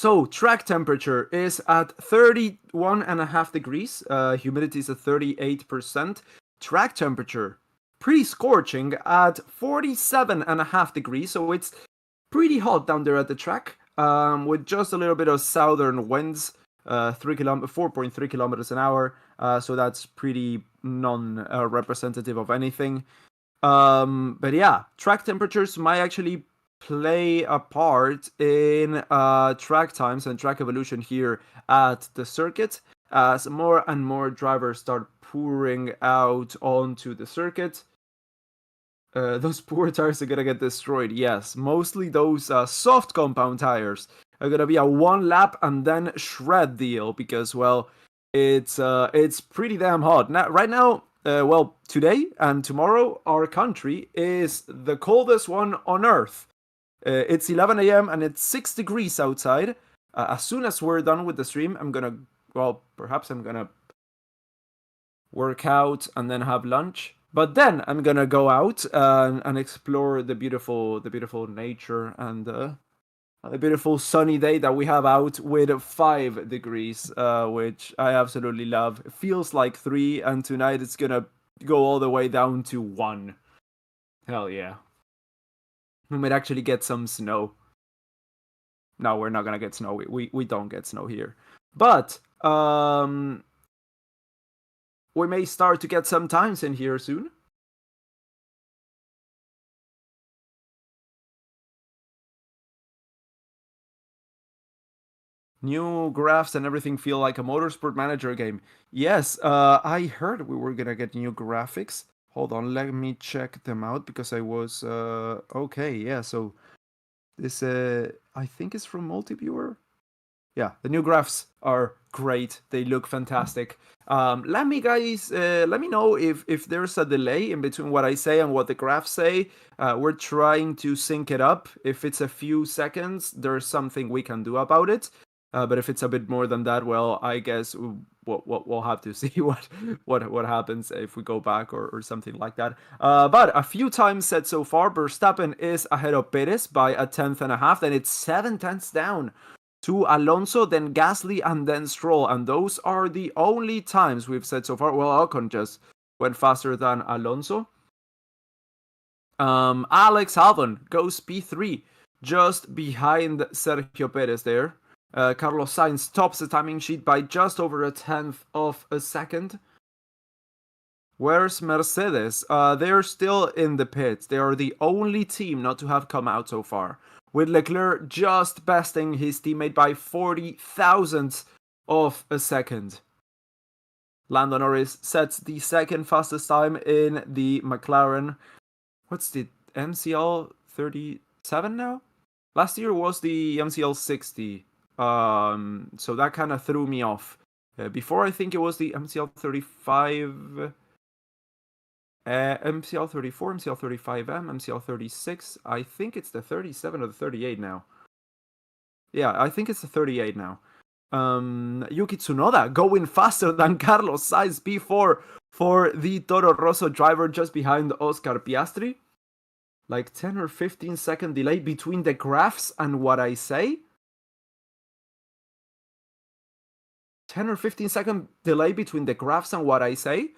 So track temperature is at 31.5 degrees. Humidity is at 38%. Track temperature, pretty scorching at 47.5 degrees. So it's pretty hot down there at the track, with just a little bit of southern winds, 4.3 kilometers an hour. So that's pretty non-representative of anything. But yeah, track temperatures might actually play a part in track times and track evolution here at the circuit, as more and more drivers start pouring out onto the circuit. Those poor tires are gonna get destroyed. Yes, mostly those soft compound tires are gonna be a one lap and then shred deal, because well, it's pretty damn hot now. Right now, well, today and tomorrow, our country is the coldest one on Earth. It's 11 a.m. and it's 6 degrees outside. As soon as we're done with the stream, perhaps I'm gonna work out and then have lunch. But then I'm gonna go out and explore the beautiful nature and the beautiful sunny day that we have out with 5 degrees, which I absolutely love. It feels like 3, and tonight it's gonna go all the way down to 1. Hell yeah. We might actually get some snow. No, we're not gonna get snow. We don't get snow here. But we may start to get some times in here soon. New graphs and everything feel like a Motorsport Manager game. Yes, I heard we were gonna get new graphics. Hold on, let me check them out, because I was okay. Yeah, so this I think it's from Multiviewer. Yeah, the new graphs are great. They look fantastic. Let me know if there's a delay in between what I say and what the graphs say. We're trying to sync it up. If it's a few seconds, there's something we can do about it. But if it's a bit more than that, well, I guess we'll have to see what happens if we go back or something like that. But a few times said so far, Verstappen is ahead of Perez by a 10.5. Then it's 7 tenths down to Alonso, then Gasly, and then Stroll. And those are the only times we've said so far. Well, Ocon just went faster than Alonso. Alex Albon goes P3, just behind Sergio Perez there. Carlos Sainz tops the timing sheet by just over a 1/10 of a second. Where's Mercedes? They're still in the pits. They are the only team not to have come out so far, with Leclerc just besting his teammate by 40 thousandths of a second. Lando Norris sets the second fastest time in the McLaren. What's the MCL 37 now? Last year was the MCL 60. So that kind of threw me off. Before, I think it was the MCL 35, MCL 34, MCL 35M, MCL 36. I think it's the 37 or the 38 now. Yeah, I think it's the 38 now. Yuki Tsunoda going faster than Carlos Sainz P4 for the Toro Rosso driver, just behind Oscar Piastri. Like 10 or 15 second delay between the graphs and what I say. 10 or 15 second delay between the graphs and what I say?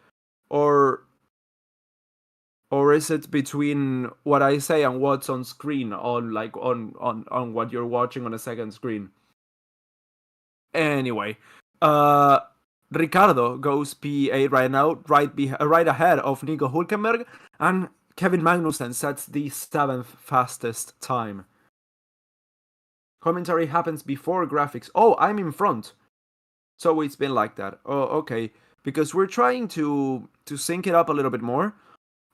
Or is it between what I say and what's on screen, on what you're watching on a second screen? Anyway, Ricciardo goes P8 right now, right ahead of Nico Hülkenberg, and Kevin Magnussen sets the 7th fastest time. Commentary happens before graphics. Oh, I'm in front. So it's been like that. Oh, okay. Because we're trying to sync it up a little bit more.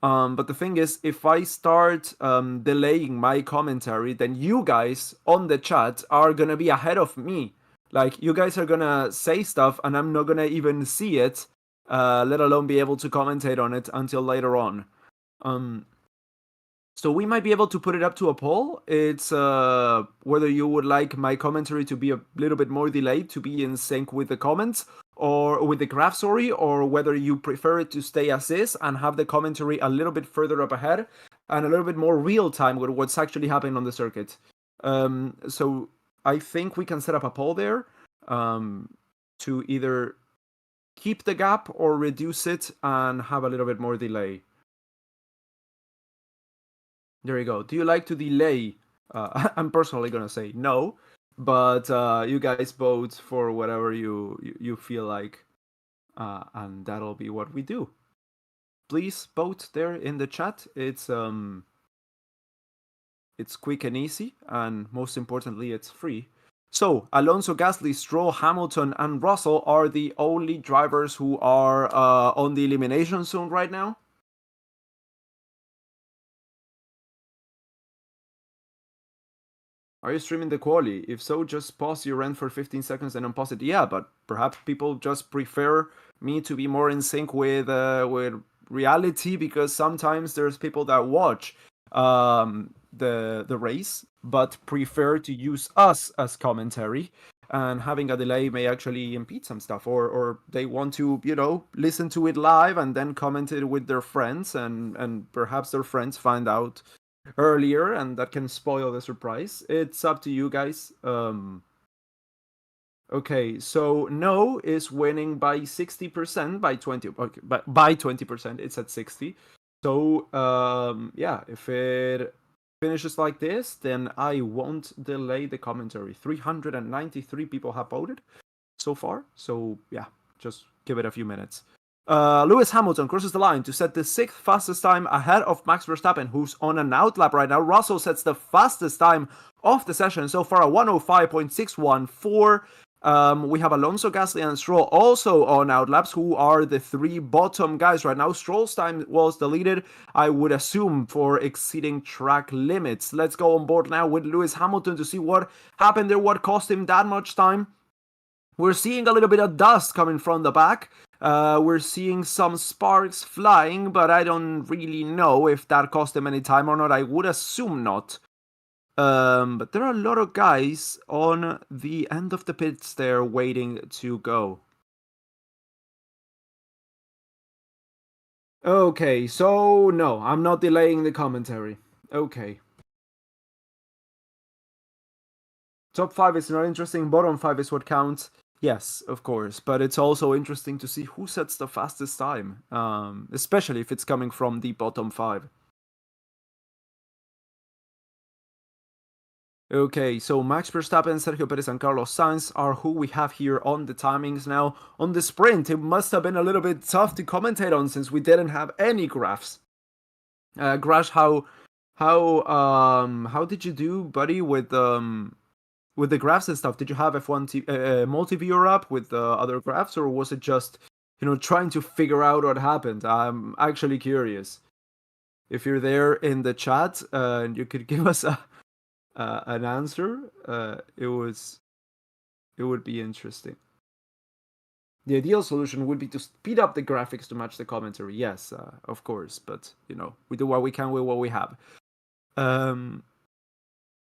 But the thing is, if I start delaying my commentary, then you guys on the chat are gonna be ahead of me. Like, you guys are gonna say stuff and I'm not gonna even see it, let alone be able to commentate on it until later on. So we might be able to put it up to a poll. It's whether you would like my commentary to be a little bit more delayed, to be in sync with the comments, or with the graph, sorry, or whether you prefer it to stay as is and have the commentary a little bit further up ahead and a little bit more real time with what's actually happening on the circuit. So I think we can set up a poll there to either keep the gap or reduce it and have a little bit more delay. There you go. Do you like to delay? I'm personally gonna say no, but you guys vote for whatever you feel like, and that'll be what we do. Please vote there in the chat. It's quick and easy, and most importantly, it's free. So Alonso, Gasly, Stroll, Hamilton, and Russell are the only drivers who are on the elimination zone right now. Are you streaming the quali? If so, just pause your rent for 15 seconds and unpause it. Yeah, but perhaps people just prefer me to be more in sync with reality, because sometimes there's people that watch the race but prefer to use us as commentary, and having a delay may actually impede some stuff, or they want to, listen to it live and then comment it with their friends, and perhaps their friends find out earlier, and that can spoil the surprise. It's up to you guys. Okay, so no is winning by 60%, by 20. Okay, by 20%, it's at 60. So yeah, if it finishes like this, then I won't delay the commentary. 393 people have voted so far. So yeah, just give it a few minutes. Lewis Hamilton crosses the line to set the 6th fastest time ahead of Max Verstappen, who's on an outlap right now. Russell sets the fastest time of the session so far, a 105.614. We have Alonso, Gasly, and Stroll also on outlaps, who are the 3 bottom guys right now. Stroll's time was deleted, I would assume, for exceeding track limits. Let's go on board now with Lewis Hamilton to see what happened there, what cost him that much time. We're seeing a little bit of dust coming from the back. We're seeing some sparks flying, but I don't really know if that cost him any time or not. I would assume not. But there are a lot of guys on the end of the pits there waiting to go. Okay, so no, I'm not delaying the commentary. Okay. Top 5 is not interesting, bottom 5 is what counts. Yes, of course, but it's also interesting to see who sets the fastest time, especially if it's coming from the bottom 5. Okay, so Max Verstappen, Sergio Perez, and Carlos Sainz are who we have here on the timings now. On the sprint, it must have been a little bit tough to commentate on since we didn't have any graphs. Grash, how did you do, buddy, with the graphs and stuff? Did you have F1 multi-viewer up with other graphs, or was it just, trying to figure out what happened? I'm actually curious. If you're there in the chat and you could give us an answer, it would be interesting. The ideal solution would be to speed up the graphics to match the commentary. Yes, of course, but we do what we can with what we have.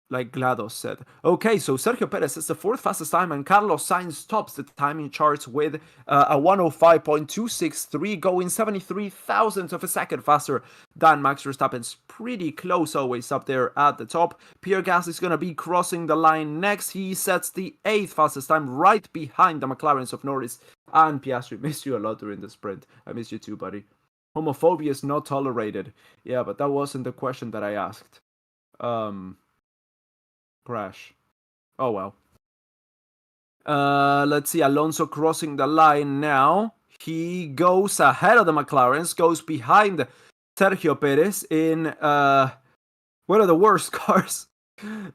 Like GLaDOS said. Okay, so Sergio Perez is the 4th fastest time, and Carlos Sainz tops the timing charts with a 105.263, going 73 thousandths of a second faster than Max Verstappen's. Pretty close, always up there at the top. Pierre Gasly is going to be crossing the line next. He sets the 8th fastest time, right behind the McLarens of Norris and Piastri. Missed you a lot during the sprint. I missed you too, buddy. Homophobia is not tolerated. Yeah, but that wasn't the question that I asked. Crash. Oh well. Let's see. Alonso crossing the line now. He goes ahead of the McLarens, goes behind Sergio Perez in one of the worst cars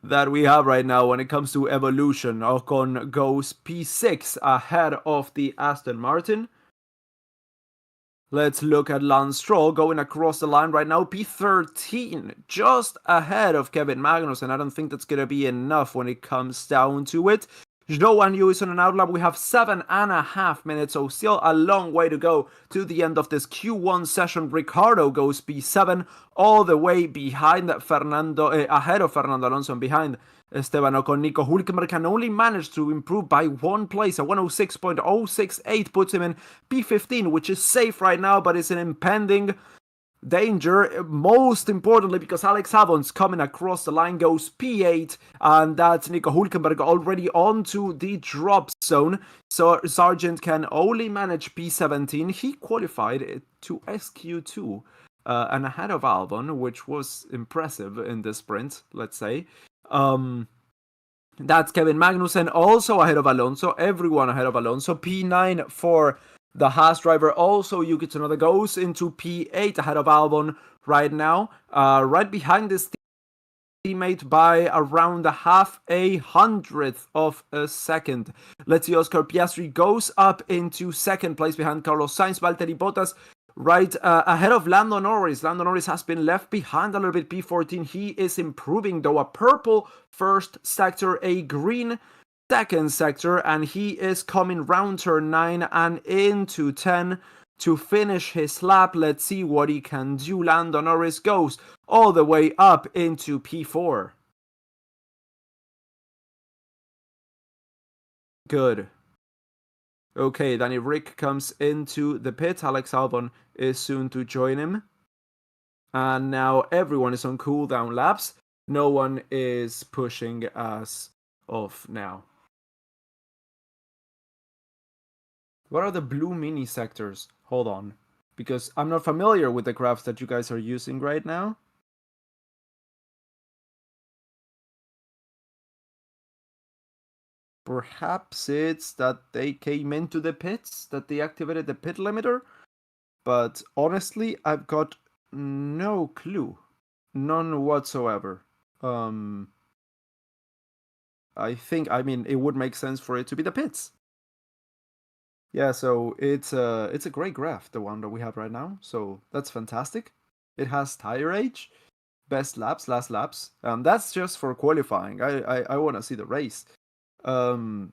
that we have right now when it comes to evolution. Ocon goes P6 ahead of the Aston Martin. Let's look at Lance Stroll going across the line right now, P13, just ahead of Kevin Magnussen. I don't think that's going to be enough when it comes down to it. Zhou Yu is on an outlap. We have 7.5 minutes, so still a long way to go to the end of this Q1 session. Ricciardo goes P7, all the way behind ahead of Fernando Alonso and behind Esteban Ocon. Nico Hülkenberg can only manage to improve by 1 place. A 106.068 puts him in P15, which is safe right now, but it's an impending danger, most importantly because Alex Albon's coming across the line, goes P8, and that's Nico Hülkenberg already onto the drop zone, so Sargent can only manage P17. He qualified to SQ2 and ahead of Albon, which was impressive in the sprint, let's say. That's Kevin Magnussen, also ahead of Alonso, everyone ahead of Alonso. P9 for the Haas driver, also Yuki Tsunoda goes into P8 ahead of Albon right now, right behind this teammate by around a half a hundredth of a second. Let's see, Oscar Piastri goes up into second place behind Carlos Sainz. Valtteri Bottas right ahead of Lando Norris. Lando Norris has been left behind a little bit, P14. He is improving though. A purple first sector, a green second sector, and he is coming round turn 9 and into 10 to finish his lap. Let's see what he can do. Lando Norris goes all the way up into P4. Good. Okay, Danny Rick comes into the pit. Alex Albon is soon to join him. And now everyone is on cooldown laps. No one is pushing us off now. What are the blue mini sectors? Hold on. Because I'm not familiar with the graphs that you guys are using right now. Perhaps it's that they came into the pits, that they activated the pit limiter. But honestly, I've got no clue. None whatsoever. I mean, it would make sense for it to be the pits. Yeah, so it's a great graph, the one that we have right now. So that's fantastic. It has tire age, best laps, last laps. That's just for qualifying. I want to see the race. And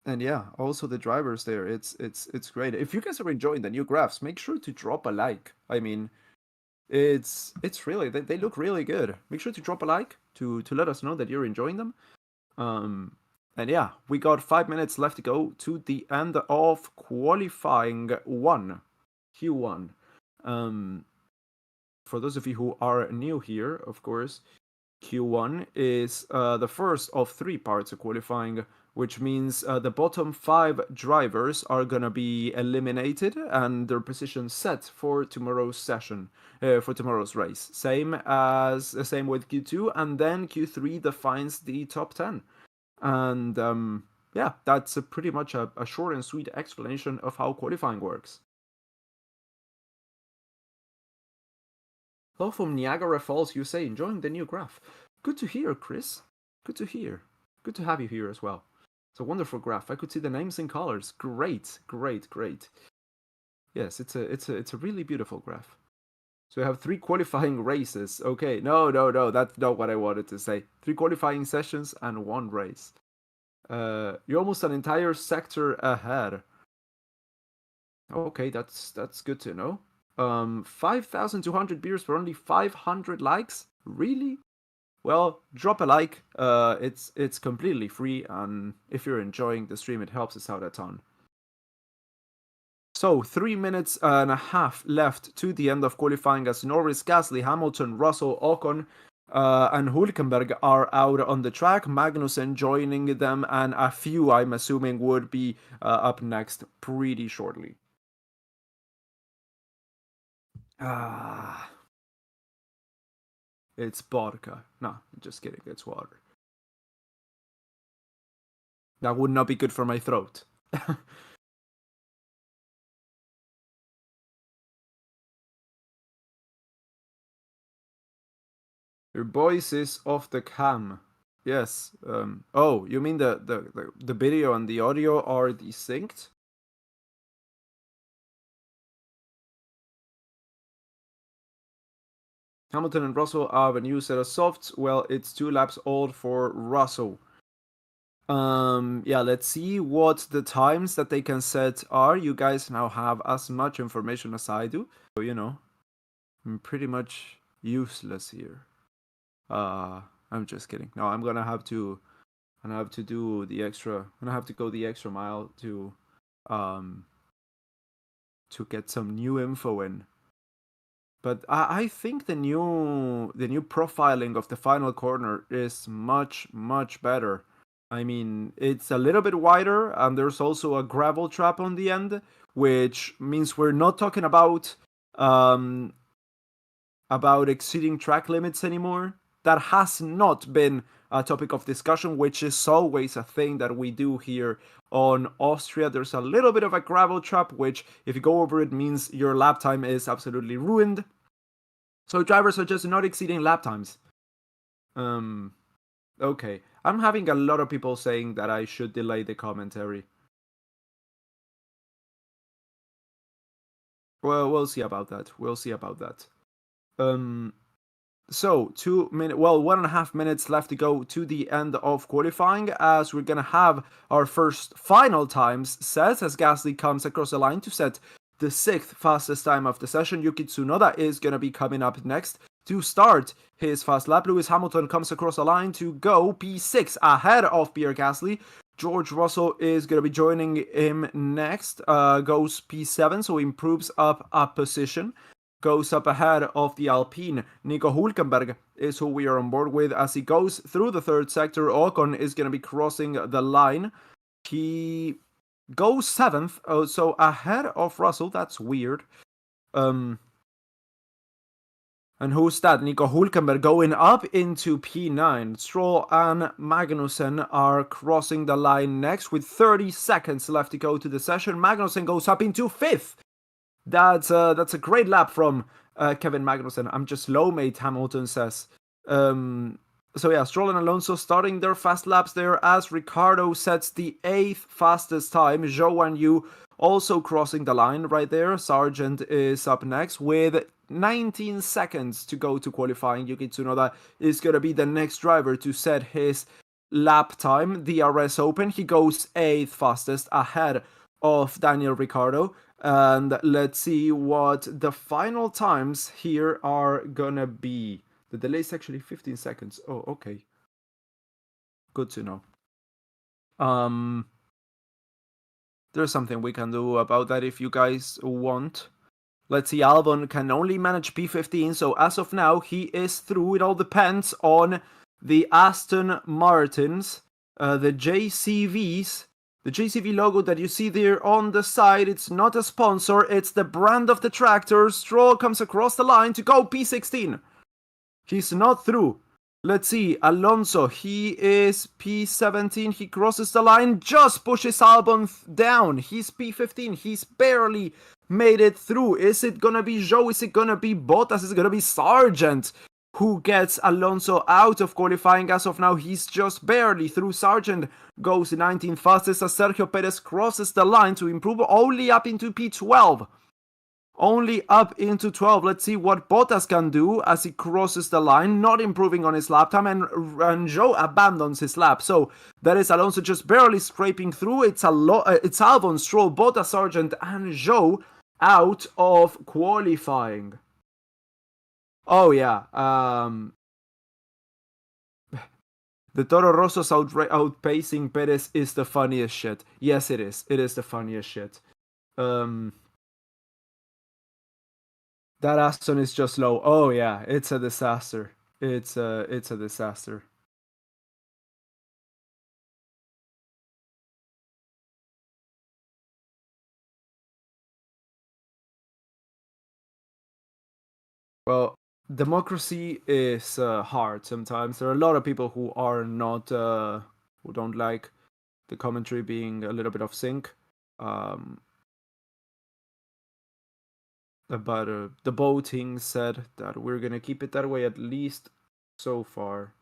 yeah, also the drivers there. It's great. If you guys are enjoying the new graphs, make sure to drop a like. I mean, it's really they look really good. Make sure to drop a like to let us know that you're enjoying them. And yeah, we got 5 minutes left to go to the end of qualifying Q1. For those of you who are new here, of course, Q1 is the first of 3 parts of qualifying, which means the bottom 5 drivers are gonna be eliminated and their position set for tomorrow's session, for tomorrow's race. Same with Q2, and then Q3 defines the top 10. And yeah, that's pretty much a short and sweet explanation of how qualifying works. Hello from Niagara Falls, USA, enjoying the new graph. Good to hear, Chris. Good to hear. Good to have you here as well. It's a wonderful graph. I could see the names and colors. Great, great, great. Yes, it's a really beautiful graph. So we have 3 qualifying races. Okay, no, that's not what I wanted to say. 3 qualifying sessions and 1 race. You're almost an entire sector ahead. Okay, that's good to know. 5,200 beers for only 500 likes? Really? Well, drop a like. It's completely free, and if you're enjoying the stream, it helps us out a ton. So 3 minutes and a half left to the end of qualifying as Norris, Gasly, Hamilton, Russell, Ocon, and Hülkenberg are out on the track. Magnussen joining them, and a few, I'm assuming, would be up next pretty shortly. It's vodka. No, just kidding. It's water. That would not be good for my throat. Your voice is off the cam. Yes. Oh, you mean the video and the audio are desynced? Hamilton and Russell have a new set of softs. Well, it's 2 laps old for Russell. Yeah, let's see what the times that they can set are. You guys now have as much information as I do. So, you know, I'm pretty much useless here. I'm just kidding. No, I'm gonna have to do the extra. I'm gonna have to go the extra mile to get some new info in. But I think the new profiling of the final corner is much better. I mean, it's a little bit wider, and there's also a gravel trap on the end, which means we're not talking um, about exceeding track limits anymore. That has not been a topic of discussion, which is always a thing that we do here on Austria. There's a little bit of a gravel trap, which, if you go over it, means your lap time is absolutely ruined. So drivers are just not exceeding lap times. Okay. I'm having a lot of people saying that I should delay the commentary. Well, we'll see about that. So 2 minutes, well, 1.5 minutes left to go to the end of qualifying, as we're gonna have our first final times set as Gasly comes across the line to set the 6th fastest time of the session. Yuki Tsunoda is gonna be coming up next to start his fast lap. Lewis Hamilton comes across the line to go P6 ahead of Pierre Gasly. George Russell is going to be joining him next, goes P7, so improves up a position, goes up ahead of the Alpine. Nico Hülkenberg is who we are on board with as he goes through the third sector. Ocon is going to be crossing the line. He goes 7th, so ahead of Russell. That's weird. And who's that? Nico Hülkenberg going up into P9. Stroll and Magnussen are crossing the line next with 30 seconds left to go to the session. Magnussen goes up into 5th. That's a great lap from Kevin Magnussen. I'm just low, mate, Hamilton says. So yeah, Stroll and Alonso starting their fast laps there as Ricciardo sets the 8th fastest time. Zhou and Yu also crossing the line right there. Sargent is up next with 19 seconds to go to qualifying. Yuki Tsunoda is going to be the next driver to set his lap time. DRS Open, he goes 8th fastest ahead of Daniel Ricciardo. And let's see what the final times here are gonna be. The delay is actually 15 seconds. Oh, okay. Good to know. There's something we can do about that if you guys want. Let's see, Albon can only manage P15, so as of now, he is through. It all depends on the Aston Martins, the JCVs. The JCV logo that you see there on the side, it's not a sponsor, it's the brand of the tractor. Stroll comes across the line to go P16. He's not through. Let's see, Alonso, he is P17, he crosses the line, just pushes Albon down. He's P15, he's barely made it through. Is it gonna be Zhou? Is it gonna be Bottas? Is it gonna be Sargent who gets Alonso out of qualifying? As of now, he's just barely through. Sargent goes 19th fastest as Sergio Perez crosses the line to improve only up into P12. Only up into 12. Let's see what Bottas can do as he crosses the line, not improving on his lap time, and Zhou abandons his lap. So that is Alonso just barely scraping through. It's Albon, Stroll, Bottas, Sargent, and Zhou out of qualifying. Oh yeah, the Toro Rosso's outpacing Perez is the funniest shit. Yes, it is. It is the funniest shit. That Aston is just low. Oh yeah, it's a disaster. It's a disaster. Well, democracy is hard sometimes. There are a lot of people who are not who don't like the commentary being a little bit off sync. But the voting said that we're gonna keep it that way, at least so far.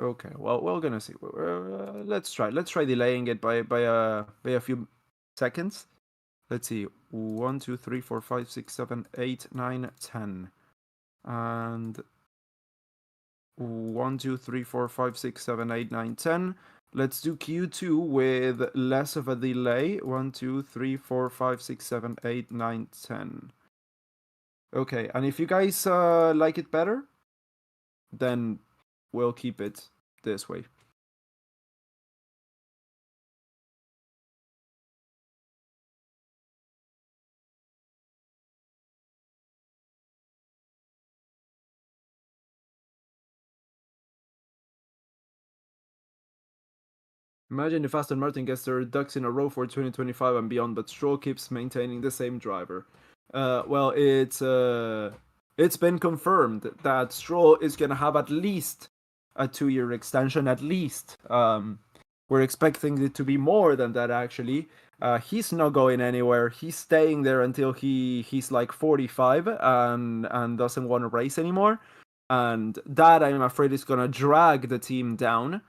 Okay, well, we're gonna see. Let's try delaying it by a few seconds. Let's see. 1, 2, 3, 4, 5, 6, 7, 8, 9, 10. And 1, 2, 3, 4, 5, 6, 7, 8, 9, 10. Let's do Q2 with less of a delay. 1, 2, 3, 4, 5, 6, 7, 8, 9, 10. Okay, and if you guys like it better, then we'll keep it this way. Imagine if Aston Martin gets their ducks in a row for 2025 and beyond, but Stroll keeps maintaining the same driver. Well, it's been confirmed that Stroll is gonna have at least a 2-year extension, at least. We're expecting it to be more than that, actually. He's not going anywhere. He's staying there until he's like 45 and doesn't want to race anymore. And that, I'm afraid, is gonna drag the team down.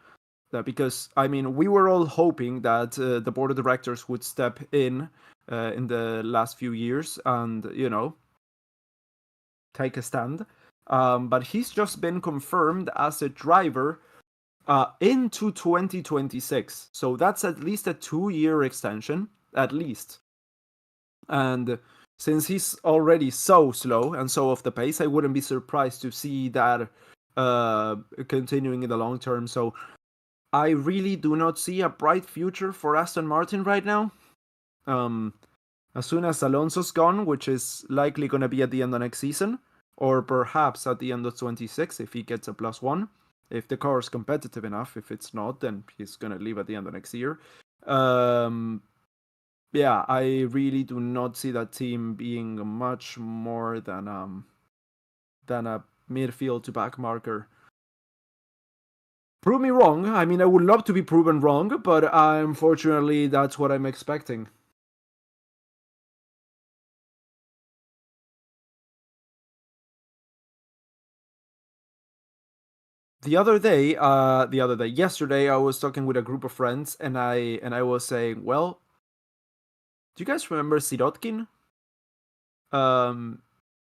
Because I mean, we were all hoping that the board of directors would step in the last few years and take a stand. But he's just been confirmed as a driver into 2026, so that's at least a 2-year extension, at least. And since he's already so slow and so off the pace, I wouldn't be surprised to see that continuing in the long term. So I really do not see a bright future for Aston Martin right now. As soon as Alonso's gone, which is likely going to be at the end of next season, or perhaps at the end of 26 if he gets a +1, if the car is competitive enough. If it's not, then he's going to leave at the end of next year. Yeah, I really do not see that team being much more than a midfield to back marker. Prove me wrong. I mean, I would love to be proven wrong, but unfortunately, that's what I'm expecting. Yesterday, I was talking with a group of friends, and I was saying, well, do you guys remember Sirotkin?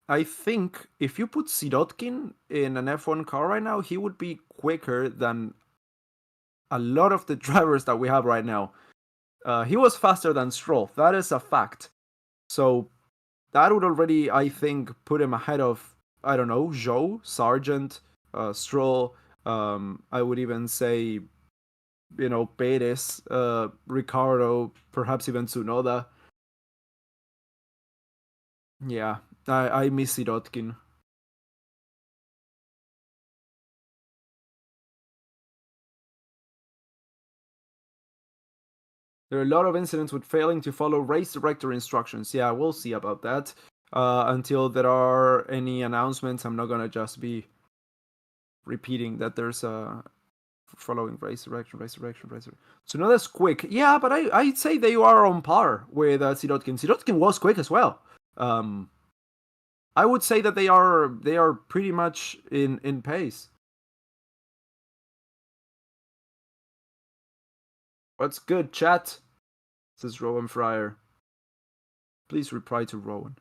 I think if you put Sirotkin in an F1 car right now, he would be quicker than a lot of the drivers that we have right now. He was faster than Stroll. That is a fact. So that would already, I think, put him ahead of, I don't know, Zhou, Sargent, Stroll. I would even say, Perez, Ricciardo, perhaps even Tsunoda. Yeah, I miss Sirotkin. There are a lot of incidents with failing to follow race director instructions. Yeah, we'll see about that. Until there are any announcements, I'm not gonna just be repeating that there's a following race direction. So now that's quick. Yeah, but I'd say they are on par with Sirotkin. Sirotkin was quick as well. I would say that they are pretty much in pace. What's good, chat? Says Rowan Fryer. Please reply to Rowan.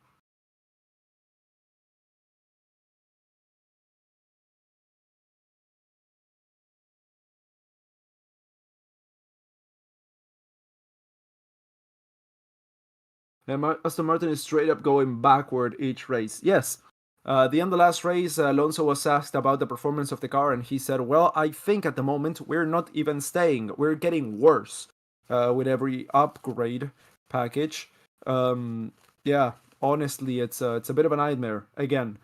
And Aston Martin is straight up going backward each race. Yes. The end of the last race, Alonso was asked about the performance of the car, and he said, well, I think at the moment we're not even staying. We're getting worse with every upgrade package. Yeah, honestly, it's a bit of a nightmare. Again.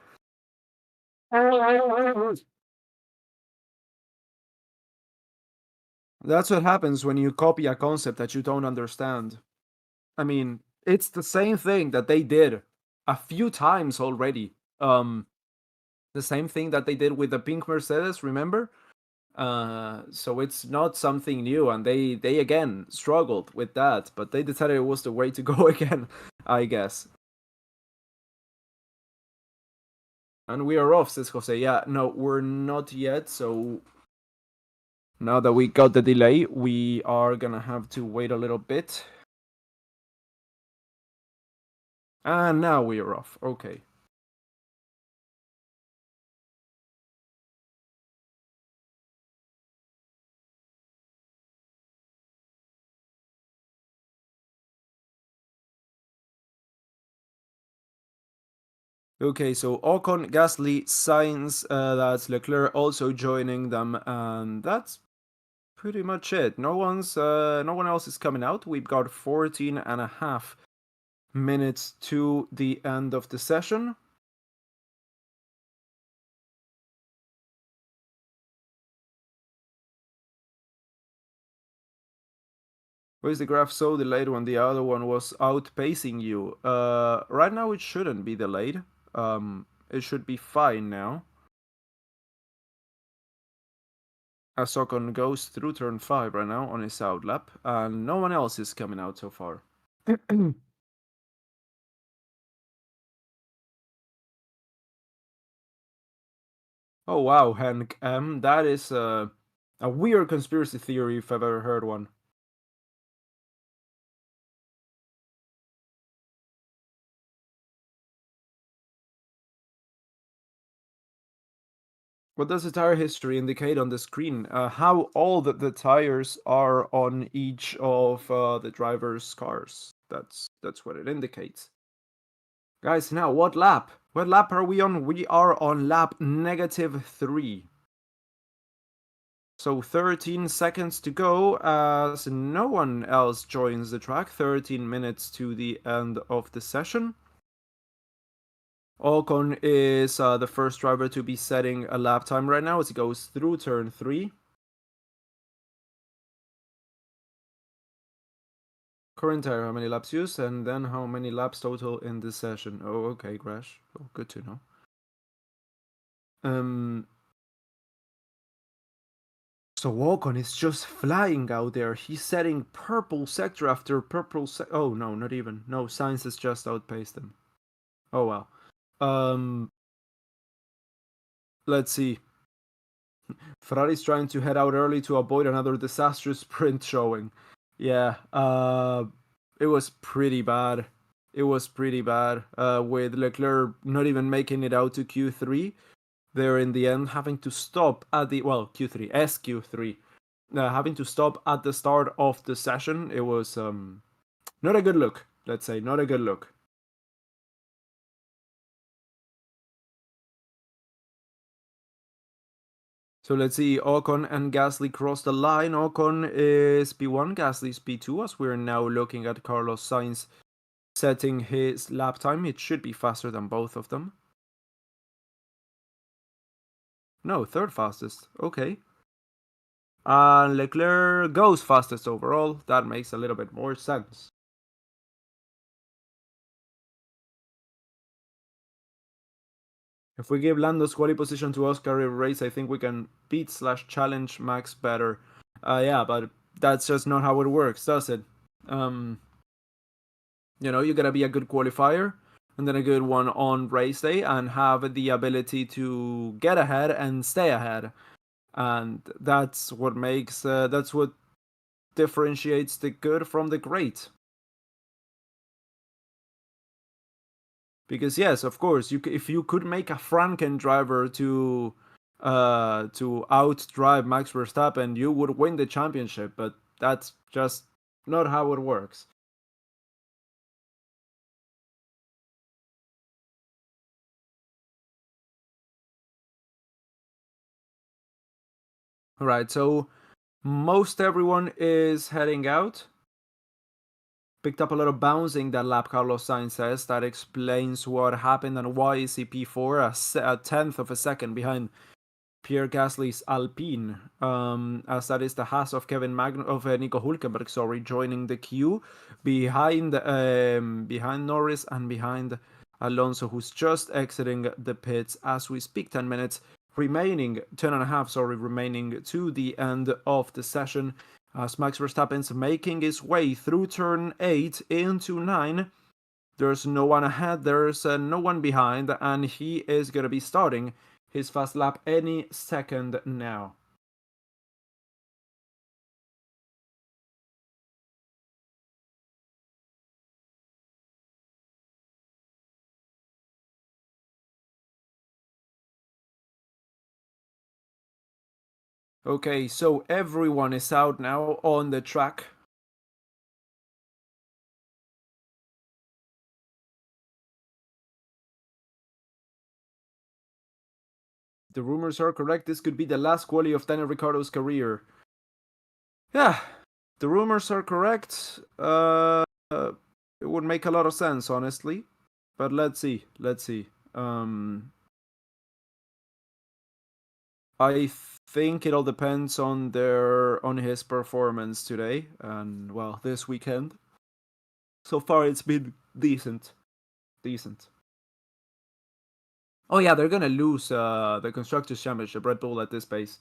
That's what happens when you copy a concept that you don't understand. I mean, it's the same thing that they did a few times already. The same thing that they did with the pink Mercedes, remember? So it's not something new, and they again struggled with that, but they decided it was the way to go again, I guess. And we are off, says Jose. Yeah, no, we're not yet, so now that we got the delay, we are gonna have to wait a little bit. And now we are off. Okay. Okay, so Ocon, Gasly, Sainz, that's Leclerc also joining them, and that's pretty much it. No one else is coming out. We've got 14 and a half minutes to the end of the session. Why is the graph so delayed when the other one was outpacing you? Right now it shouldn't be delayed. It should be fine now. As Ocon goes through turn 5 right now on his out lap, and no one else is coming out so far. Oh wow, Hank M. That is a weird conspiracy theory if I've ever heard one. What does the tire history indicate on the screen? How old the tires are on each of the driver's cars. That's what it indicates. Guys, now what lap? What lap are we on? We are on lap -3. So 13 seconds to go as no one else joins the track. 13 minutes to the end of the session. Ocon is the first driver to be setting a lap time right now as he goes through turn 3. Current tire, how many laps used, and then how many laps total in this session. Oh, okay, Crash. Oh, good to know. So Ocon is just flying out there. He's setting purple sector after purple oh no, not even. No, Sainz has just outpaced him. Oh well. Let's see. Ferrari's trying to head out early to avoid another disastrous sprint showing. Yeah, it was pretty bad. It was pretty bad. With Leclerc not even making it out to Q3. They're in the end having to stop at the Q3, SQ3, having to stop at the start of the session. It was not a good look. Let's say not a good look. So let's see, Ocon and Gasly cross the line. Ocon is P1, Gasly is P2, as we're now looking at Carlos Sainz setting his lap time. It should be faster than both of them. No, third fastest. Okay. And Leclerc goes fastest overall. That makes a little bit more sense. If we give Lando's quali position to Oscar every race, I think we can beat/challenge Max better. Yeah, but that's just not how it works, does it? You gotta be a good qualifier and then a good one on race day and have the ability to get ahead and stay ahead. And that's what differentiates the good from the great. Because yes, of course, if you could make a Franken driver to outdrive Max Verstappen, you would win the championship. But that's just not how it works. All right, so most everyone is heading out. Picked up a lot of bouncing that lap, Carlos Sainz says. That explains what happened and why is he P4, a tenth of a second behind Pierre Gasly's Alpine, as that is the Haas of Nico Hülkenberg, joining the queue behind Norris and behind Alonso, who's just exiting the pits as we speak. 10 minutes remaining, 10 and a half, remaining to the end of the session. As Max Verstappen's making his way through turn 8 into 9. There's no one ahead, there's no one behind, and he is going to be starting his fast lap any second now. Okay, so everyone is out now on the track. The rumors are correct. This could be the last quali of Daniel Ricciardo's career. Yeah, the rumors are correct. It would make a lot of sense, honestly. But let's see. I think it all depends on his performance today and, well, this weekend. So far, it's been decent. Oh yeah, they're gonna lose the Constructors' Championship, Red Bull, at this pace.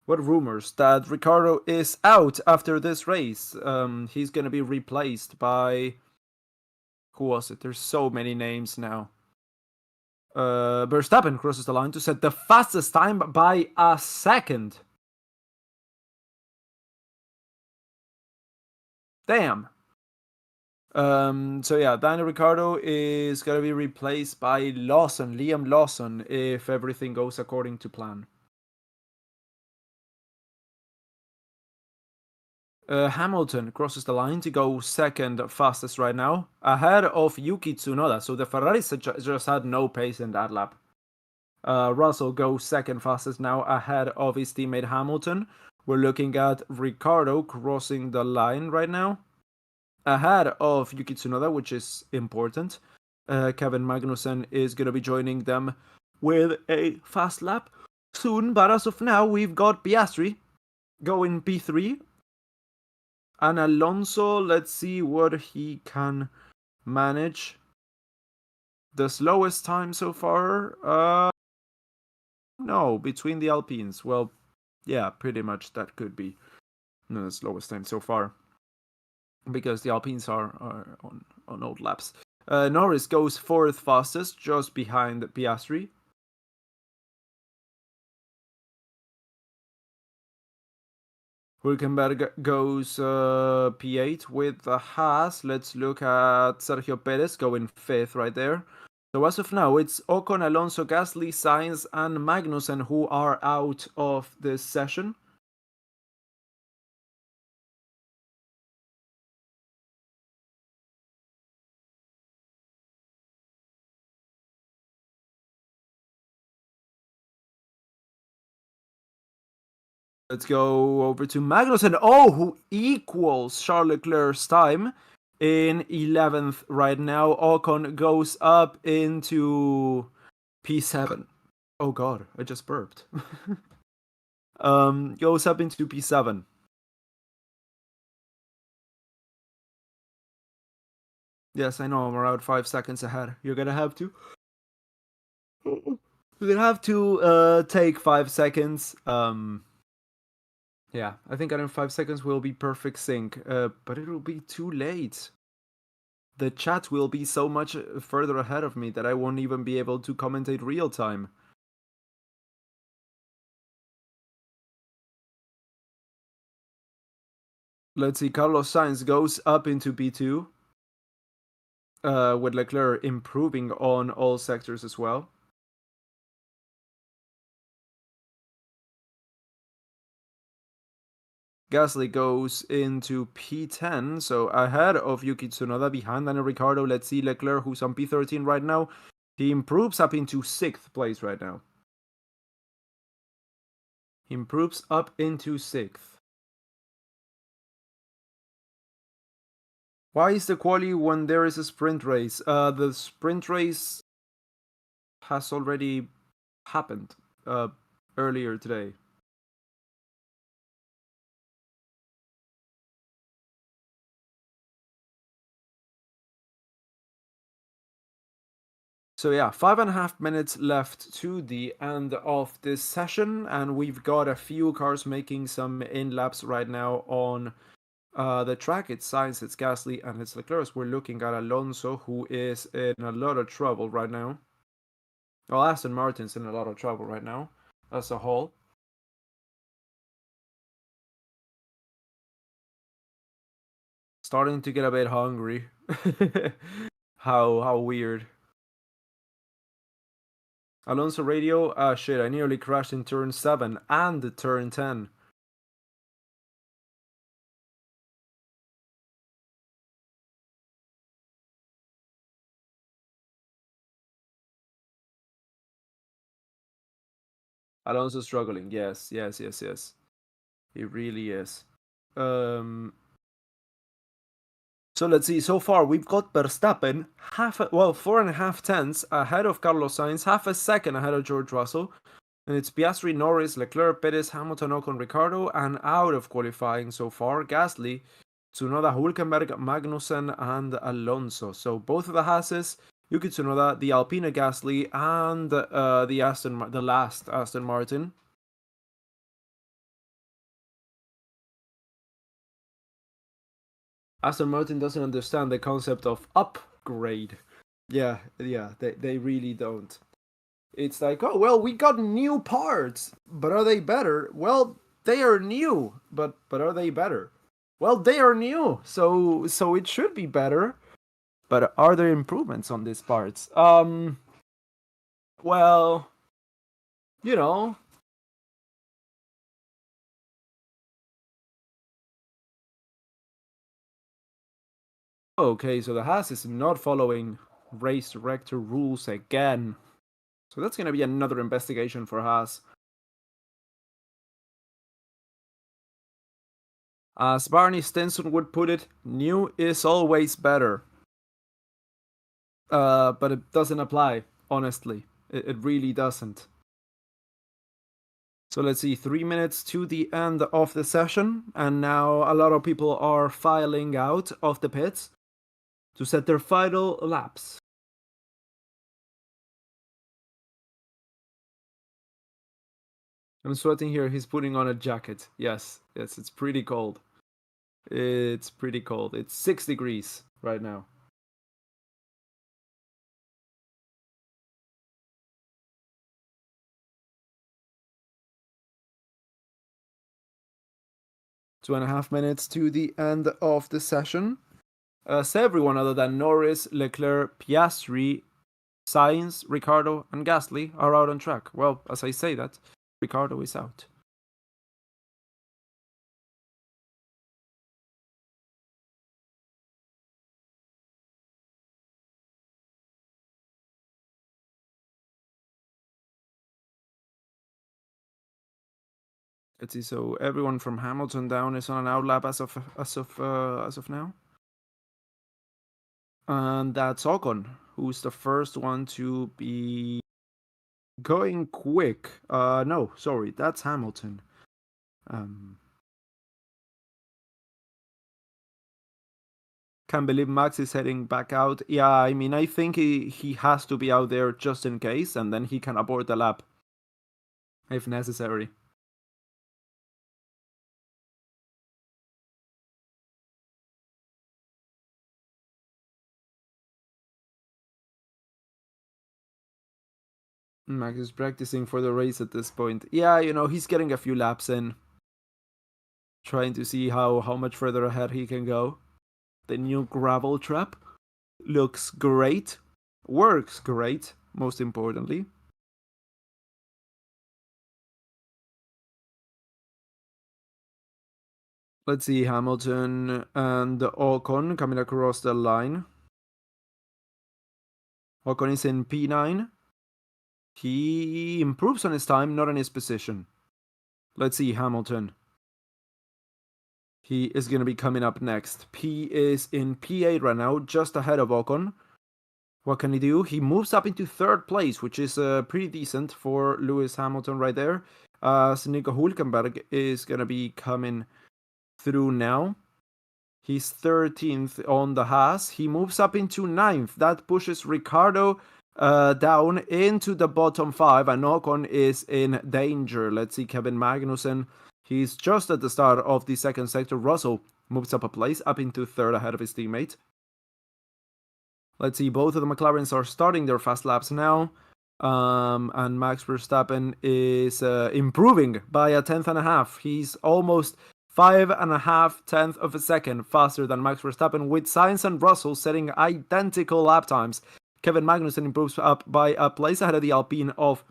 What rumors that Ricciardo is out after this race? He's gonna be replaced by, who was it? There's so many names now. Verstappen crosses the line to set the fastest time by a second. Damn. So yeah, Daniel Ricciardo is gonna be replaced by Liam Lawson, if everything goes according to plan. Hamilton crosses the line to go second fastest right now, ahead of Yuki Tsunoda. So the Ferraris just had no pace in that lap. Russell goes second fastest now, ahead of his teammate Hamilton. We're looking at Ricciardo crossing the line right now, ahead of Yuki Tsunoda, which is important. Kevin Magnussen is going to be joining them with a fast lap soon, but as of now, we've got Piastri going P3. And Alonso, let's see what he can manage. The slowest time so far? No, between the Alpines. Well, yeah, pretty much that could be the slowest time so far, because the Alpines are on old laps. Norris goes fourth fastest, just behind Piastri. Hülkenberg goes P8 with the Haas. Let's look at Sergio Perez going fifth right there. So as of now, it's Ocon, Alonso, Gasly, Sainz, and Magnussen who are out of this session. Let's go over to Magnussen. Oh, who equals Charles Leclerc's time in 11th right now. Ocon goes up into P7. Oh god, I just burped. Goes up into P7. Yes, I know, I'm around 5 seconds ahead. You're gonna have to take 5 seconds. Yeah, I think in 5 seconds will be perfect sync, but it'll be too late. The chat will be so much further ahead of me that I won't even be able to commentate real time. Let's see, Carlos Sainz goes up into P2, with Leclerc improving on all sectors as well. Gasly goes into P10, so ahead of Yuki Tsunoda, behind Daniel Ricciardo. Let's see Leclerc, who's on P13 right now. He improves up into 6th place right now. He improves up into 6th. Why is the quali when there is a sprint race? The sprint race has already happened earlier today. So yeah, 5.5 minutes left to the end of this session, and we've got a few cars making some in-laps right now on the track. It's Sainz, it's Gasly, and it's Leclerc. We're looking at Alonso, who is in a lot of trouble right now. Well, Aston Martin's in a lot of trouble right now, as a whole. Starting to get a bit hungry. How weird. Alonso radio, shit, I nearly crashed in turn 7 and turn 10. Alonso struggling, yes. He really is. So let's see. So far, we've got Verstappen 4.5 tenths ahead of Carlos Sainz, half a second ahead of George Russell. And it's Piastri, Norris, Leclerc, Perez, Hamilton, Ocon, Ricciardo, and out of qualifying so far, Gasly, Tsunoda, Hülkenberg, Magnussen, and Alonso. So both of the Haases, Yuki Tsunoda, the Alpine Gasly, and the last Aston Martin. Aston Martin doesn't understand the concept of upgrade. Yeah, they really don't. It's like, oh, well, we got new parts, but are they better? Well, they are new, but are they better? Well, they are new, so it should be better. But are there improvements on these parts? Well, you know. Okay, so the Haas is not following race director rules again. So that's gonna be another investigation for Haas. As Barney Stinson would put it, new is always better. But it doesn't apply, honestly. It really doesn't. So let's see, 3 minutes to the end of the session, and now a lot of people are filing out of the pits to set their final laps. I'm sweating here, he's putting on a jacket. Yes, it's pretty cold. It's pretty cold. It's 6 degrees right now. Two and a half minutes to the end of the session. So everyone other than Norris, Leclerc, Piastri, Sainz, Ricciardo, and Gasly are out on track. Well, as I say that, Ricciardo is out. Let's see. So everyone from Hamilton down is on an outlap as of now, and that's Ocon, who's the first one to be going quick. No, sorry, that's Hamilton. Can't believe Max is heading back out. Yeah, I mean, I think he has to be out there just in case, and then he can abort the lap if necessary. Max is practicing for the race at this point. Yeah, he's getting a few laps in, trying to see how much further ahead he can go. The new gravel trap looks great, works great, most importantly. Let's see, Hamilton and Ocon coming across the line. Ocon is in P9. He improves on his time, not on his position. Let's see, Hamilton. He is going to be coming up next. P is in P8 right now, just ahead of Ocon. What can he do? He moves up into third place, which is pretty decent for Lewis Hamilton right there. So Nico Hülkenberg is going to be coming through now. He's 13th on the Haas. He moves up into 9th. That pushes Ricciardo down into the bottom 5, and Ocon is in danger. Let's see, Kevin Magnussen. He's just at the start of the second sector. Russell moves up a place, up into 3rd ahead of his teammate. Let's see, both of the McLarens are starting their fast laps now. And Max Verstappen is improving by a 10th. He's almost 5.5 of a second faster than Max Verstappen, with Sainz and Russell setting identical lap times. Kevin Magnussen improves up by a place ahead of the Alpine of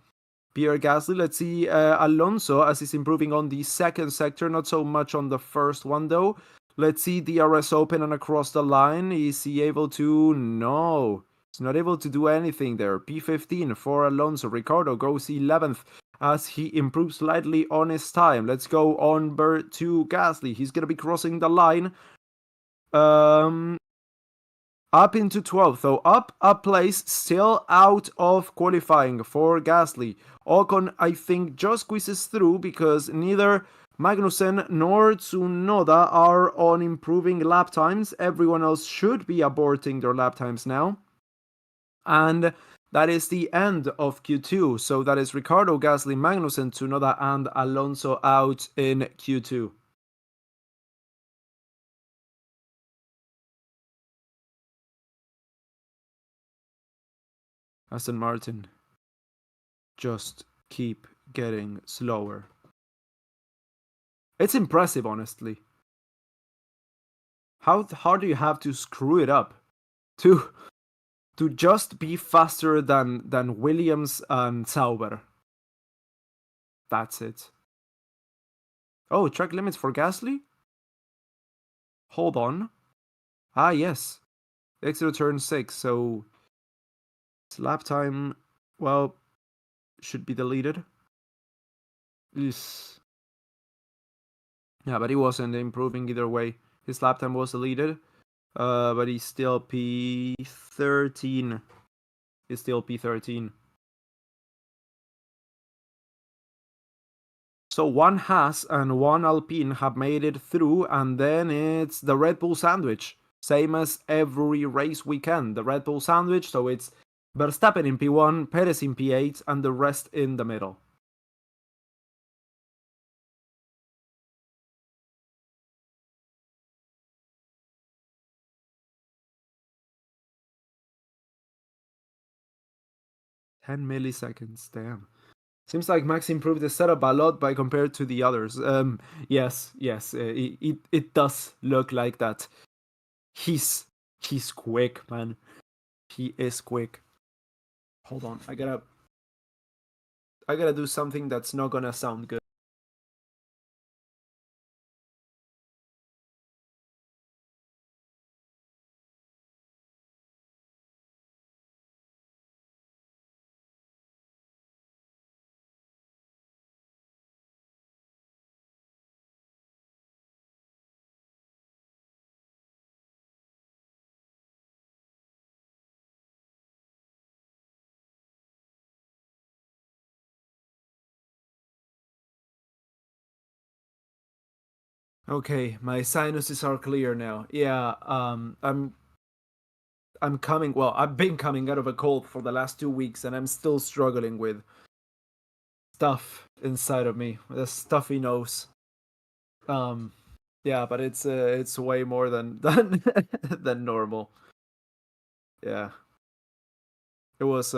Pierre Gasly. Let's see Alonso as he's improving on the second sector, not so much on the first one though. Let's see DRS open and across the line. Is he able to? No. He's not able to do anything there. P15 for Alonso. Ricciardo goes 11th as he improves slightly on his time. Let's go on to Gasly. He's going to be crossing the line. up into 12th. So up a place, still out of qualifying for Gasly. Ocon, I think, just squeezes through because neither Magnussen nor Tsunoda are on improving lap times. Everyone else should be aborting their lap times now. And that is the end of Q2. So that is Ricciardo, Gasly, Magnussen, Tsunoda, and Alonso out in Q2. Aston Martin just keep getting slower. It's impressive, honestly. How hard do you have to screw it up to just be faster than Williams and Sauber? That's it. Oh, track limits for Gasly? Hold on. Ah, yes. Exit turn 6, so lap time, well, should be deleted. Yes. Yeah, but he wasn't improving either way. His lap time was deleted, but he's still P13. He's still P13. So one Haas and one Alpine have made it through, and then it's the Red Bull sandwich. Same as every race weekend. The Red Bull sandwich, so it's Verstappen in P1, Perez in P8, and the rest in the middle. Ten milliseconds, damn. Seems like Max improved the setup a lot by compared to the others. Yes, it does look like that. He's quick, man. He is quick. Hold on, I gotta do something that's not gonna sound good. Okay, my sinuses are clear now. Yeah, I'm coming. Well, I've been coming out of a cold for the last 2 weeks, and I'm still struggling with stuff inside of me, the stuffy nose. Um, yeah, but it's way more than than normal. Yeah, it was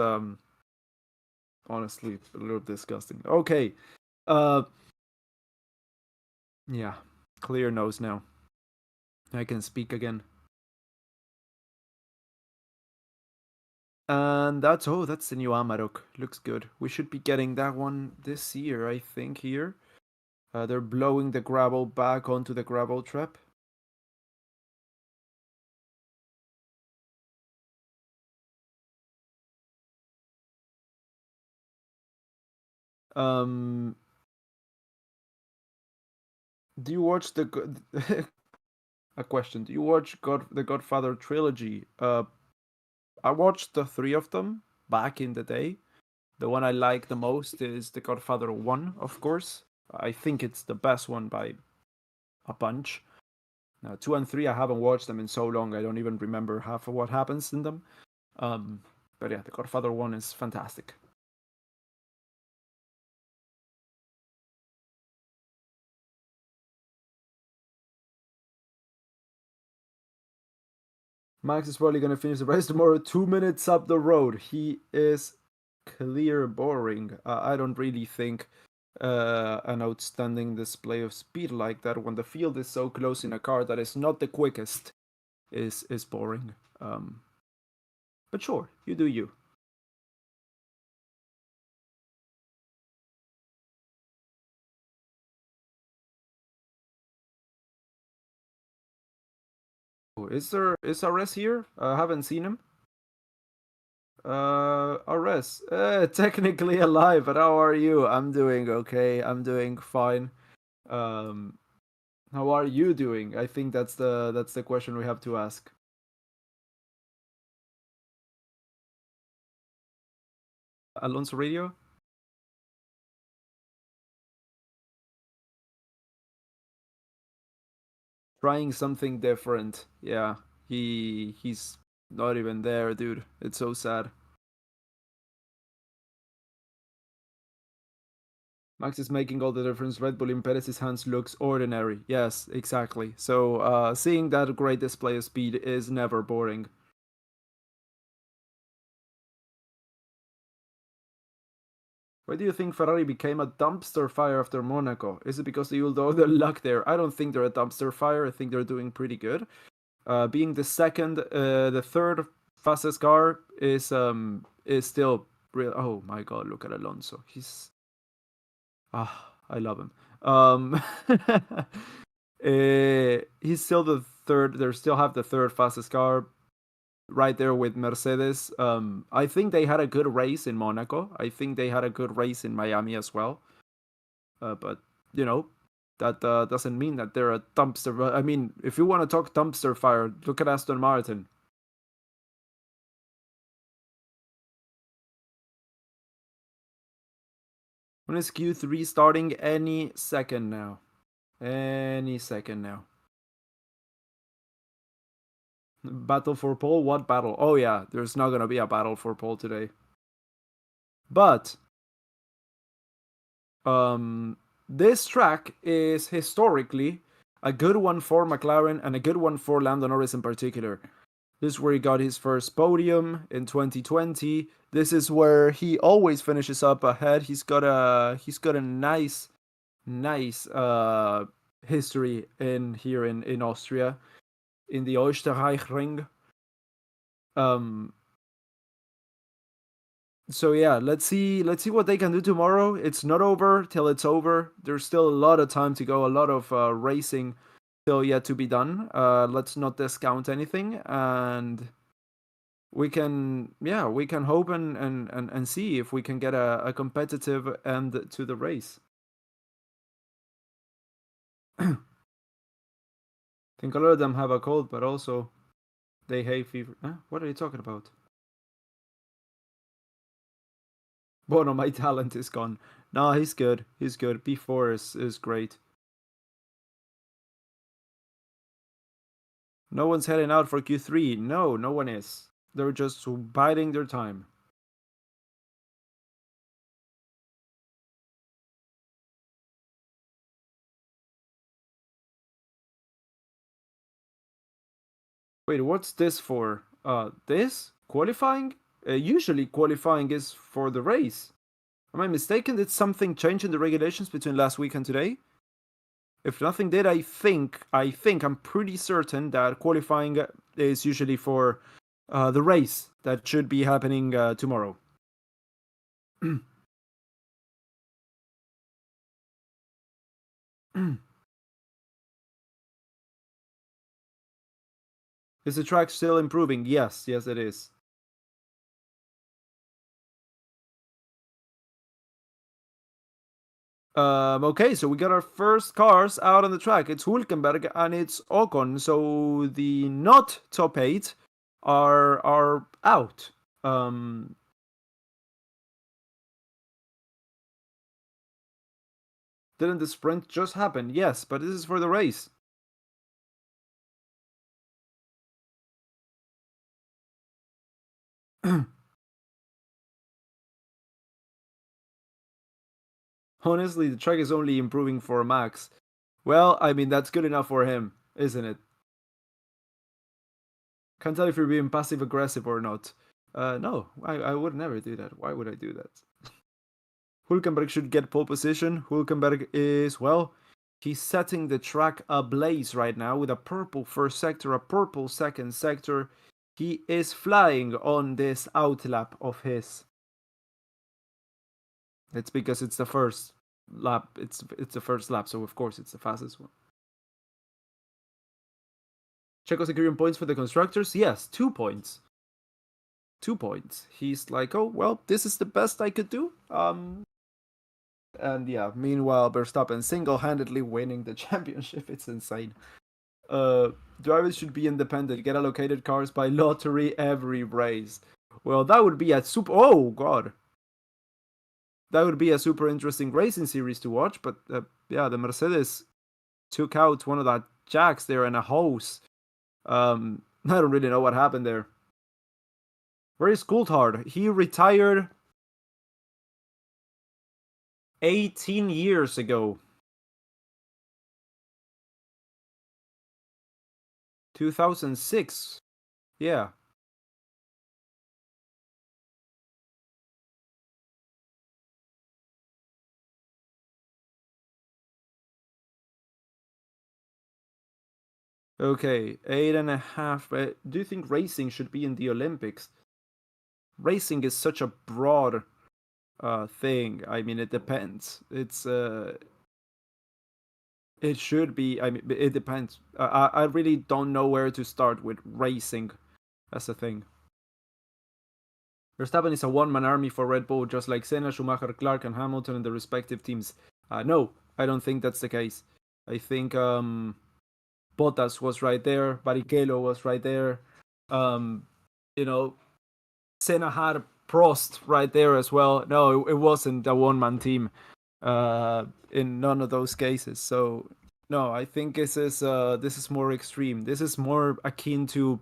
honestly a little disgusting. Okay, uh, yeah, clear nose now. I can speak again. And that's the new Amarok. Looks good. We should be getting that one this year, I think. Here, they're blowing the gravel back onto the gravel trap. Um, do you watch a question? Do you watch the Godfather trilogy? I watched the three of them back in the day. The one I like the most is the Godfather 1, of course. I think it's the best one by a bunch. Now, 2 and 3, I haven't watched them in so long, I don't even remember half of what happens in them. Um, but yeah, the Godfather 1 is fantastic. Max is probably going to finish the race tomorrow 2 minutes up the road. He is clear boring. I don't really think an outstanding display of speed like that when the field is so close in a car that is not the quickest is boring. But sure, you do you. Oh, is Ares here? I haven't seen him. Ares, technically alive, but how are you? I'm doing okay. I'm doing fine. Um, how are you doing? I think that's the question we have to ask. Alonso radio? Trying something different. Yeah, he's not even there, dude. It's so sad. Max is making all the difference. Red Bull in Perez's hands looks ordinary. Yes, exactly. So seeing that great display of speed is never boring. Why do you think Ferrari became a dumpster fire after Monaco? Is it because they used all their luck there? I don't think they're a dumpster fire. I think they're doing pretty good. Being the third fastest car is still real. Oh my god, look at Alonso. I love him. He's still the third. They still have the third fastest car, right there with Mercedes. I think they had a good race in Monaco. I think they had a good race in Miami as well. But you know, that doesn't mean that they're a dumpster. I mean, if you want to talk dumpster fire, look at Aston Martin. When is Q3 starting? Any second now. Any second now. Battle for pole? What battle? Oh yeah, there's not gonna be a battle for pole today. But this track is historically a good one for McLaren and a good one for Lando Norris in particular. This is where he got his first podium in 2020. This is where he always finishes up ahead. He's got a nice history in Austria, in the Österreich Um, so yeah, let's see what they can do tomorrow. It's not over till it's over. There's still a lot of time to go, a lot of racing still yet to be done. Let's not discount anything, and we can hope and see if we can get a competitive end to the race. I think a lot of them have a cold, but also they hay fever. Huh? What are you talking about? Bono, my talent is gone. No, he's good. He's good. P4 is great. No one's heading out for Q3. No, no one is. They're just biding their time. Wait, what's this for? This? Qualifying? Usually qualifying is for the race. Am I mistaken? Did something change in the regulations between last week and today? If nothing did, I'm pretty certain that qualifying is usually for the race that should be happening tomorrow. Is the track still improving? Yes, it is. Okay, so we got our first cars out on the track. It's Hülkenberg and it's Ocon. So the not top 8 are out. Didn't the sprint just happen? Yes, but this is for the race. Honestly, the track is only improving for Max. Well, I mean, that's good enough for him, isn't it? Can't tell if you're being passive aggressive or not. No, I would never do that. Why would I do that? Hülkenberg should get pole position. Hülkenberg is, well, he's setting the track ablaze right now with a purple first sector, a purple second sector. He is flying on this outlap of his. It's because it's the first lap. It's the first lap, so of course it's the fastest one. Checo securing points for the constructors? Yes, 2 points. 2 points. He's like, oh well, this is the best I could do. And yeah, meanwhile, Verstappen single-handedly winning the championship. It's insane. Drivers should be independent, get allocated cars by lottery every race. Well, that would be a super. Oh god, that would be a super interesting racing series to watch. But yeah, the Mercedes took out one of the jacks there in a hose. I don't really know what happened there. Where is Coulthard? He retired 18 years ago. 2006. Yeah. Okay, 8.5. Do you think racing should be in the Olympics? Racing is such a broad thing. I mean, it depends. It should be. I mean, it depends. I really don't know where to start with racing as a thing. Verstappen is a one-man army for Red Bull, just like Senna, Schumacher, Clark, and Hamilton in the respective teams. No, I don't think that's the case. I think Bottas was right there, Barrichello was right there. You know, Senna had Prost right there as well. No, it wasn't a one-man team in none of those cases. So no, I think this is more extreme. This is more akin to,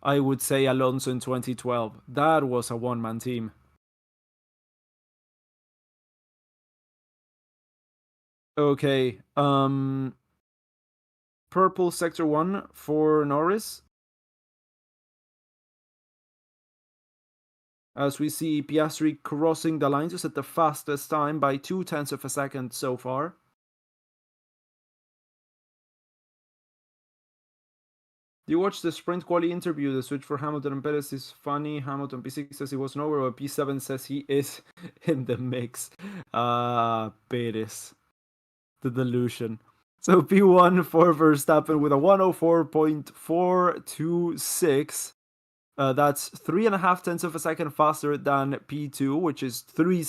I would say, Alonso in 2012. That was a one-man team. Okay, purple sector 1 for Norris. As we see Piastri crossing the lines at the fastest time by 0.2 of a second so far. Do you watch the sprint quali interview? The switch for Hamilton and Perez is funny. Hamilton P6 says he was nowhere, but P7 says he is in the mix. Perez. The delusion. So P1 for Verstappen with a 104.426. That's 3.5 tenths of a second faster than P2, which is 3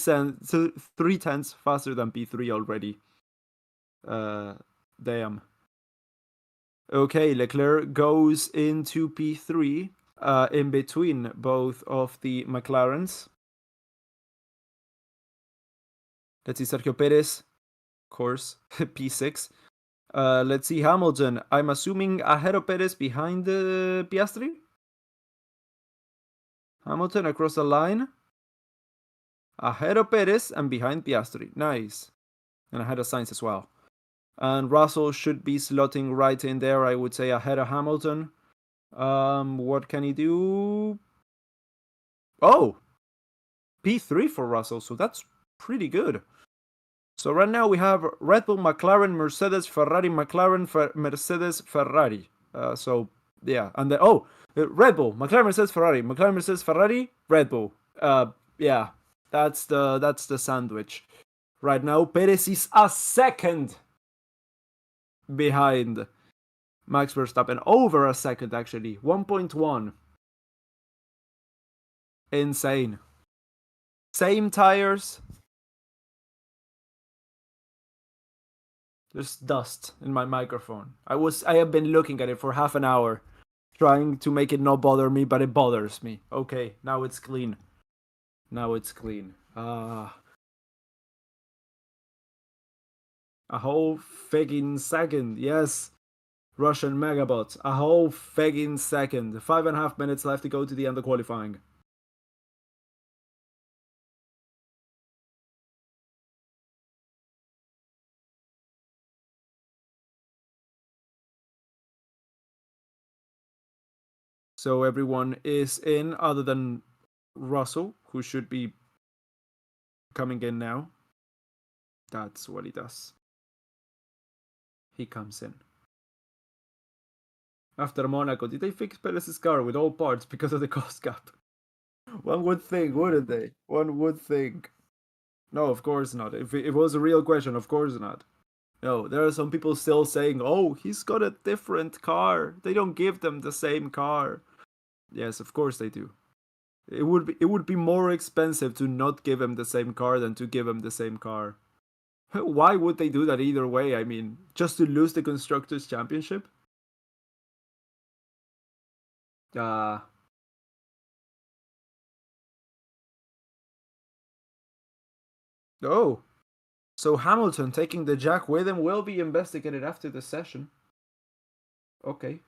tenths faster than P3 already. Damn. Okay, Leclerc goes into P3 in between both of the McLarens. Let's see Sergio Perez, of course, P6. Let's see Hamilton. I'm assuming ahead of Perez, behind the Piastri. Hamilton across the line. Ahead of Perez and behind Piastri. Nice. And ahead of Sainz as well. And Russell should be slotting right in there, I would say, ahead of Hamilton. What can he do? Oh! P3 for Russell, so that's pretty good. So right now we have Red Bull, McLaren, Mercedes, Ferrari, McLaren, Mercedes, Ferrari. So yeah, and then Red Bull, McLaren, Mercedes, Ferrari, McLaren, Mercedes, Ferrari, Red Bull. Yeah, that's the sandwich. Right now, Perez is a second behind Max Verstappen, over a second actually, 1.1. Insane. Same tires. There's dust in my microphone. I have been looking at it for half an hour, trying to make it not bother me, but it bothers me. Okay, now it's clean. Now it's clean. A whole friggin' second, yes. Russian Megabot. A whole friggin' second. 5.5 minutes left to go to the end of qualifying. So everyone is in, other than Russell, who should be coming in now. That's what he does. He comes in. After Monaco, did they fix Perez's car with all parts because of the cost cap? One would think, wouldn't they? One would think. No, of course not. If it was a real question, of course not. No, there are some people still saying, oh, he's got a different car. They don't give them the same car. Yes, of course they do. It would be more expensive to not give him the same car than to give him the same car. Why would they do that either way? I mean, just to lose the Constructors' Championship? Uh, Oh, so Hamilton taking the jack with him will be investigated after the session. Okay.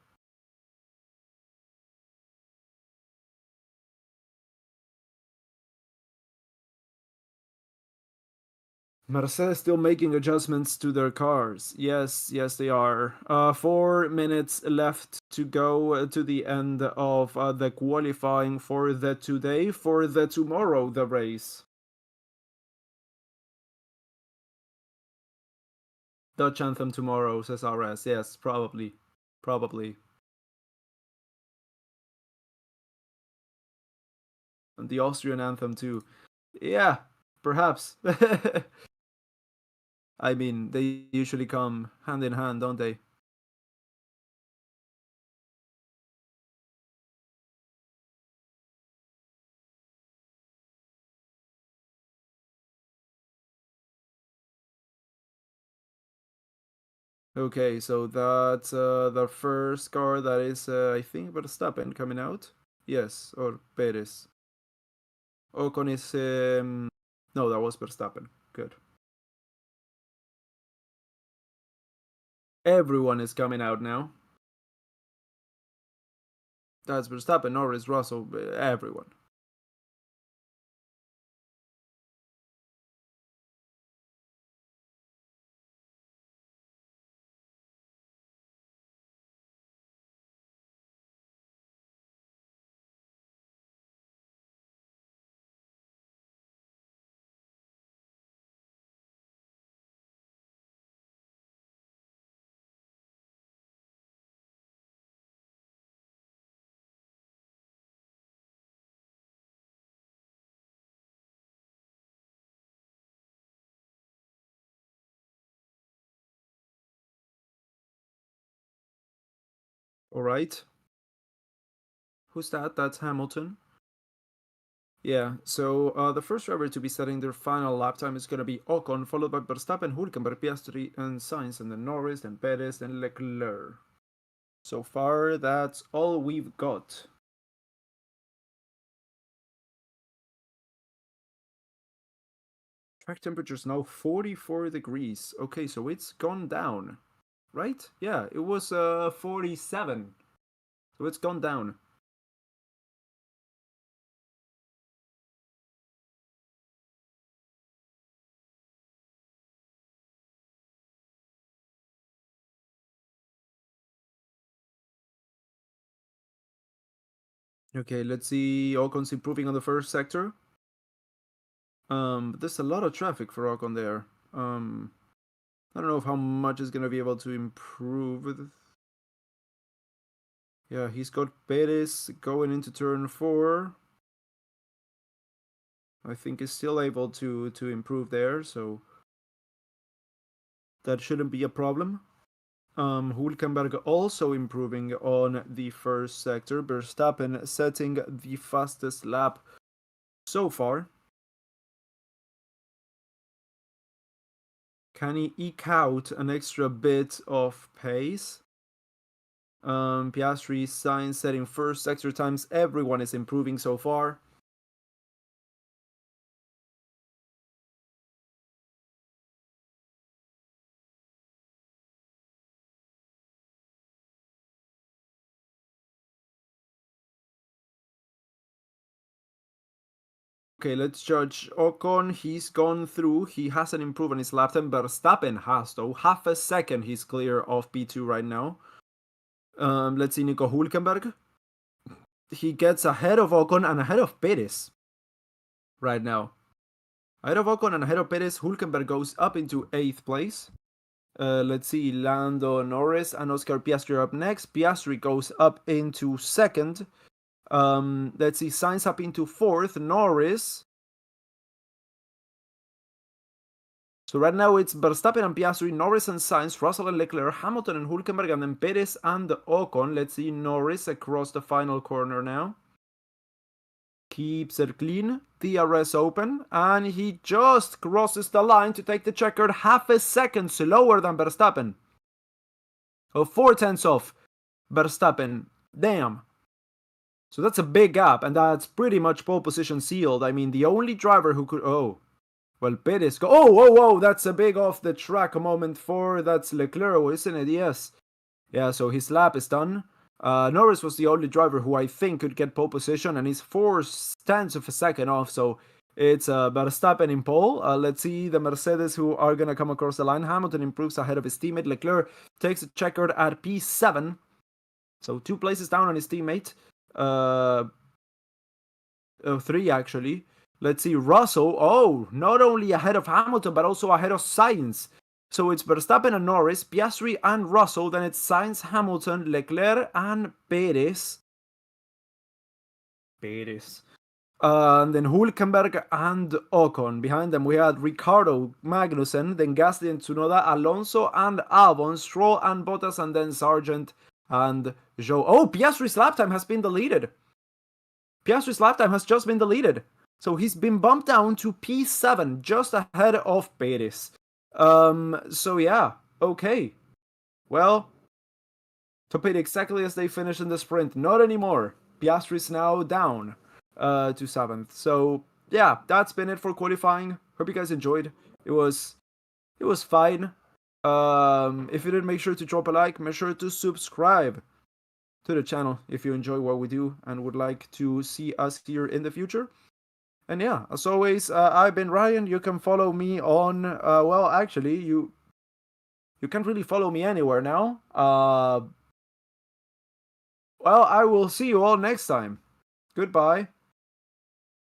Mercedes still making adjustments to their cars. Yes, yes, they are. 4 minutes left to go to the end of the qualifying for the today. For the tomorrow, the race. Dutch anthem tomorrow, says RS. Yes, probably. Probably. And the Austrian anthem too. Yeah, perhaps. I mean, they usually come hand in hand, don't they? Okay, so that's the first car that is, I think, Verstappen coming out. Yes, or Perez. Ocon is. No, that was Verstappen. Good. Everyone is coming out now. That's Verstappen, Norris, Russell, everyone. All right. Who's that? That's Hamilton. Yeah, so the first driver to be setting their final lap time is going to be Ocon, followed by Verstappen, Hülkenberg, Piastri, and Sainz, and then Norris, then Perez, then Leclerc. So far, that's all we've got. Track temperature is now 44 degrees. Okay, so it's gone down, right? Yeah, it was 47. So it's gone down. Okay, let's see. Ocon's improving on the first sector. But there's a lot of traffic for Ocon there. I don't know if how much is gonna be able to improve. Yeah, he's got Perez going into turn 4. I think he's still able to improve there, so that shouldn't be a problem. Hülkenberg also improving on the first sector. Verstappen setting the fastest lap so far. Can he eke out an extra bit of pace? Piastri, Sainz setting first sector times. Everyone is improving so far. Okay, let's judge Ocon. He's gone through. He hasn't improved on his lap time. Verstappen has, though. Half a second he's clear of P2 right now. Let's see Nico Hülkenberg. He gets ahead of Ocon and ahead of Perez right now. Ahead of Ocon and ahead of Perez, Hülkenberg goes up into 8th place. Let's see, Lando Norris and Oscar Piastri are up next. Piastri goes up into 2nd. Let's see, Sainz up into 4th. Norris. So right now it's Verstappen and Piastri, Norris and Sainz, Russell and Leclerc, Hamilton and Hülkenberg, and then Perez and Ocon. Let's see Norris across the final corner now. Keeps it clean, DRS open, and he just crosses the line to take the checkered half a second slower than Verstappen. Oh, 4/10 off Verstappen. Damn. So that's a big gap, and that's pretty much pole position sealed. I mean, the only driver who could... Oh, Well, Perez go. Oh, whoa, whoa! That's a big off the track moment for that's Leclerc, isn't it? Yes. Yeah. So his lap is done. Norris was the only driver who I think could get pole position, and he's 4/10 of a second off. So it's Verstappen in pole. Let's see the Mercedes who are gonna come across the line. Hamilton improves ahead of his teammate. Leclerc takes a checkered at P7. So 2 places down on his teammate. 3 actually. Let's see, Russell. Oh, not only ahead of Hamilton, but also ahead of Sainz. So it's Verstappen and Norris, Piastri and Russell. Then it's Sainz, Hamilton, Leclerc, and Perez. And then Hülkenberg and Ocon. Behind them, we had Ricciardo, Magnussen, then Gasly and Tsunoda, Alonso and Albon, Stroll and Bottas, and then Sargent and Zhou. Oh, Piastri's lap time has been deleted. Piastri's lap time has just been deleted. So he's been bumped down to P7, just ahead of Perez. So yeah, okay. Well, top 8 exactly as they finished in the sprint. Not anymore. Piastri's now down to 7th. So yeah, that's been it for qualifying. Hope you guys enjoyed. It was fine. If you didn't, make sure to drop a like. Make sure to subscribe to the channel if you enjoy what we do and would like to see us here in the future. And yeah, as always, I've been Ryan. You can follow me on, well, actually, you can't really follow me anywhere now. Well, I will see you all next time. Goodbye.